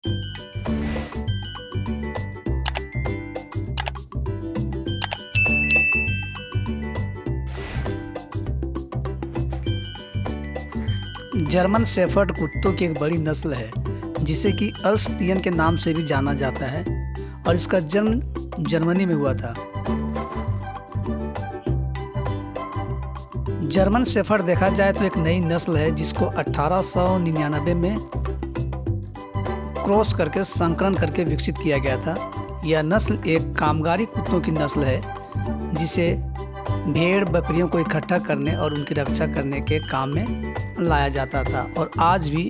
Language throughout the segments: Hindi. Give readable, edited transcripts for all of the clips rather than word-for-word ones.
जर्मन शेफर्ड कुत्तों की एक बड़ी नस्ल है जिसे कि अल्सतियन के नाम से भी जाना जाता है और इसका जन्म जर्मनी में हुआ था। जर्मन शेफर्ड देखा जाए तो एक नई नस्ल है जिसको 1899 में क्रॉस करके संकरण करके विकसित किया गया था। यह नस्ल एक कामगारी कुत्तों की नस्ल है जिसे भेड़ बकरियों को इकट्ठा करने और उनकी रक्षा करने के काम में लाया जाता था और आज भी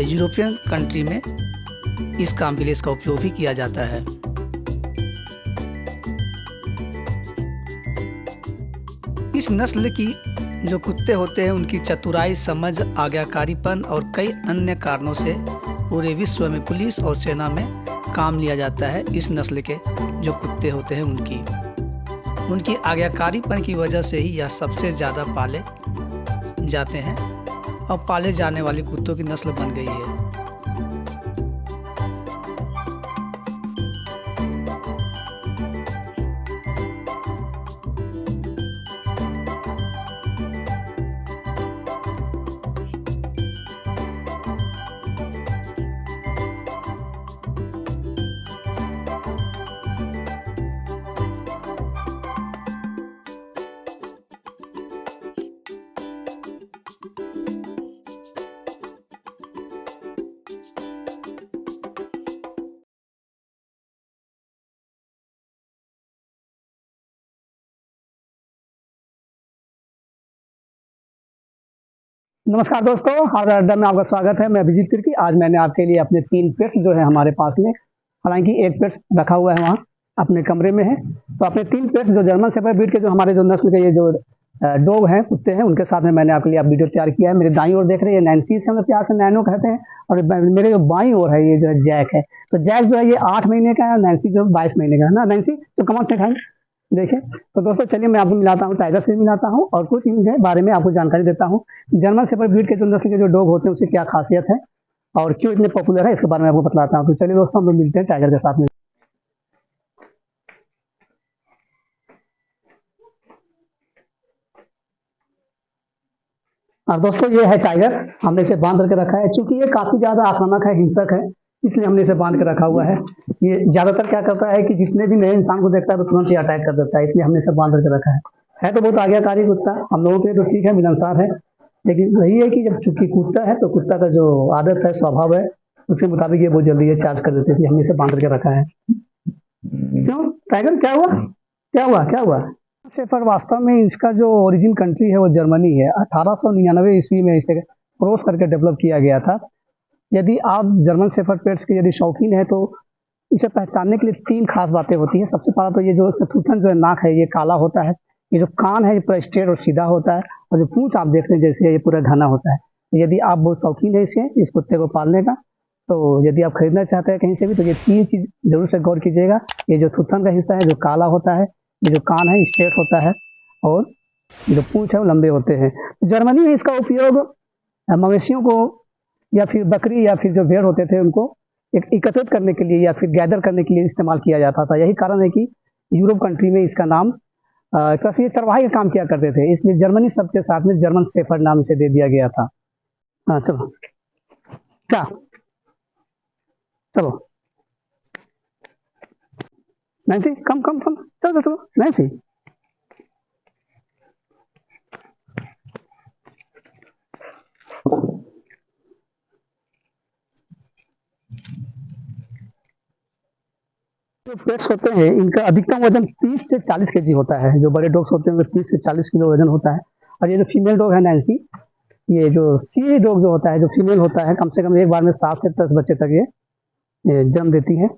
यूरोपियन कंट्री में इस काम के लिए इसका उपयोग भी किया जाता है। इस नस्ल की जो कुत्ते होते हैं उनकी चतुराई, समझ, आज्ञाकारीपन और कई अन्य कारणों से पूरे विश्व में पुलिस और सेना में काम लिया जाता है। इस नस्ल के जो कुत्ते होते हैं उनकी आज्ञाकारीपन की वजह से ही यह सबसे ज़्यादा पाले जाते हैं और पाले जाने वाली कुत्तों की नस्ल बन गई है। नमस्कार दोस्तों, हार्डवेयर अड्डा में आपका स्वागत है। मैं अभिजीत तिर्की। आज मैंने आपके लिए अपने 3 पेट्स जो है हमारे पास में, हालांकि एक पेट्स रखा हुआ है वहाँ अपने कमरे में है, तो अपने 3 पेट्स जो जर्मन शेफर्ड ब्रीड के जो हमारे जो नस्ल के ये जो डॉग हैं, कुत्ते हैं, उनके साथ में मैंने आपके लिए आप वीडियो तैयार किया है। मेरे दाईं ओर देख रहे हैं नैन्सी, से हम लोग प्यार से नैनो कहते हैं, और मेरे जो बाईं ओर है ये जो है जैक है। तो जैक जो है ये 8 महीने का है और नैन्सी जो 22 महीने का है ना। नैन्सी तो कमर से खाएं देखिए। तो दोस्तों चलिए मैं आपको मिलाता हूँ, टाइगर से भी मिलाता हूँ और कुछ इनके बारे में आपको जानकारी देता हूँ। जर्मन शेफर्ड ब्रीड के जो नस्ल के जो डॉग होते हैं उसकी क्या खासियत है और क्यों इतने पॉपुलर है, इसके बारे में आपको बतलाता हूँ। तो चलिए दोस्तों हम लोग मिलते हैं टाइगर के साथ में। और दोस्तों ये है टाइगर, हमने इसे बांध करके रखा है। चूंकि ये काफी ज्यादा आक्रामक है, हिंसक है, इसलिए हमने इसे बांध के रखा हुआ है। ये ज्यादातर क्या करता है कि जितने भी नए इंसान को देखता है तो तुरंत ही अटैक कर देता है, इसलिए हमने इसे बांध करके रखा है। तो बहुत आज्ञाकारी कुत्ता, हम लोगों के लिए तो ठीक है, मिलनसार है, लेकिन वही है कि जब चूंकि कुत्ता है तो कुत्ता का जो आदत है, स्वभाव है, उसके मुताबिक ये बहुत जल्दी ये चार्ज कर देते हैं, इसलिए हमने इसे बांध करके रखा है। क्यों टाइगर, क्या हुआ क्या हुआ क्या हुआ? शेफर्ड वास्तव में इसका जो ओरिजिन कंट्री है वो जर्मनी है। 1899 ईस्वी में इसे क्रॉस करके डेवलप किया गया था। यदि आप जर्मन शेफर्ड पेट्स के यदि शौकीन है तो इसे पहचानने के लिए 3 खास बातें होती हैं। सबसे पहला तो ये जो थूथन जो है, नाक है, ये काला होता है। ये जो कान है ये पूरा स्ट्रेट और सीधा होता है, और जो पूंछ आप देख रहे हैं जैसे ये पूरा घना होता है। यदि आप बहुत शौकीन है इस कुत्ते को पालने का, तो यदि आप खरीदना चाहते हैं कहीं से भी, तो ये 3 चीज जरूर से गौर कीजिएगा। ये जो थूथन का हिस्सा है जो काला होता है, ये जो कान है स्ट्रेट होता है, और जो पूंछ है वो लंबे होते हैं। जर्मनी में इसका उपयोग मवेशियों को या फिर बकरी या फिर जो भेड़ होते थे उनको एकत्रित करने के लिए या फिर गैदर करने के लिए इस्तेमाल किया जाता था। यही कारण है कि यूरोप कंट्री में इसका नाम ये चरवाही का काम किया करते थे, इसलिए जर्मनी शब्द के साथ में जर्मन शेफर्ड नाम इसे दे दिया गया था। हाँ चलो, क्या चलो नैन्सी, कम कम कम, चलो चलो नैन्सी। जो पेट्स होते हैं इनका अधिकतम वजन 30 से 40 केजी होता है। जो बड़े डॉग्स होते हैं उनका 30 से 40 किलो वजन होता है। और ये जो फीमेल डॉग है नैन्सी, ये जो सी डॉग जो होता है, जो फीमेल होता है, कम से कम एक बार में 7 से 10 बच्चे तक ये जन्म देती है।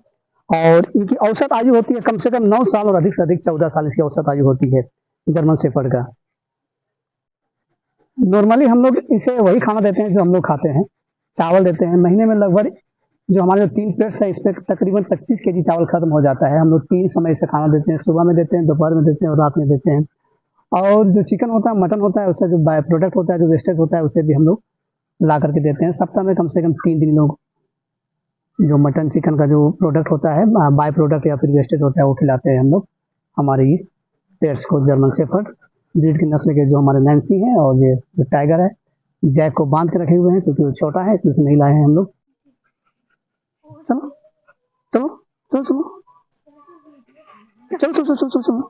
और इनकी औसत आयु होती है कम से कम 9 साल और अधिक से अधिक 14 साल इसकी औसत आयु होती है जर्मन शेफर्ड का। नॉर्मली हम लोग इसे वही खाना देते हैं जो हम लोग खाते हैं, चावल देते हैं। महीने में लगभग जो हमारे 3 पेट्स है इस पर तकरीबन 25 केजी चावल खत्म हो जाता है। हम लोग 3 समय से खाना देते हैं, सुबह में देते हैं, दोपहर में देते हैं और रात में देते हैं। और जो चिकन होता है, मटन होता है, उससे जो बाय प्रोडक्ट होता है, जो वेस्टेज होता है, उसे भी हम लोग ला करके देते हैं। सप्ताह में कम से कम 3 दिन लोग जो मटन चिकन का जो प्रोडक्ट होता है, बाय प्रोडक्ट या फिर वेस्टेज होता है, वो खिलाते हैं हम लोग हमारे इस पेट्स को। जर्मन शेफर्ड ब्रीड की नस्ल के जो हमारे नैन्सी हैं, और ये जो टाइगर है, जैक को बांध के रखे हुए हैं क्योंकि वो छोटा है, इसलिए उसे नहीं लाए हैं हम लोग। चलो चलो चलो चलो चलो चलो चलो चलो चलो।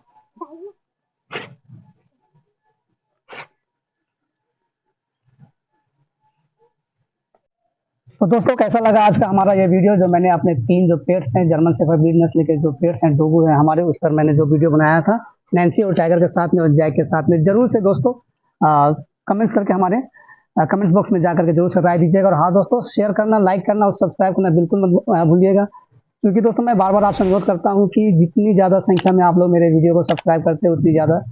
तो दोस्तों, कैसा लगा आज का हमारा ये वीडियो, जो मैंने अपने 3 जो पेट्स हैं, जर्मन शेफर्ड ब्रीड नस्ल के जो पेट्स हैं, डोगू हैं हमारे, उस पर मैंने जो वीडियो बनाया था नैन्सी और टाइगर के साथ में और जैक के साथ में। जरूर से दोस्तों कमेंट्स करके हमारे कमेंट्स बॉक्स में जाकर के जरूर से राय दीजिएगा। और हाँ दोस्तों, शेयर करना, लाइक करना और सब्सक्राइब करना बिल्कुल मत भूलिएगा, क्योंकि दोस्तों मैं बार बार आपसे अनुरोध करता हूँ कि जितनी ज़्यादा संख्या में आप लोग मेरे वीडियो को सब्सक्राइब करते हैं, उतनी ज़्यादा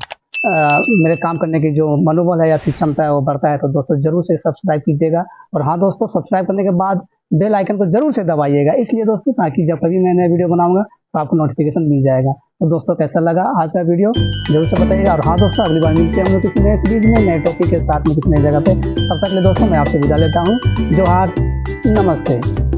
मेरे काम करने की जो मनोबल है या फिर क्षमता है वो बढ़ता है। तो दोस्तों जरूर से सब्सक्राइब कीजिएगा। और हाँ दोस्तों, सब्सक्राइब करने के बाद बेल आइकन को जरूर से दबाइएगा, इसलिए दोस्तों ताकि जब कभी मैं नया वीडियो बनाऊंगा तो आपको नोटिफिकेशन मिल जाएगा। तो दोस्तों, कैसा लगा आज का वीडियो जरूर से बताइएगा। और हाँ दोस्तों, अगली बार मिलते हैं हम लोग किसी नए सीरीज में, नए टॉपिक के साथ में, किसी नई जगह पे। तब तक के लिए दोस्तों मैं आपसे विदा लेता हूँ। जोहार, नमस्ते।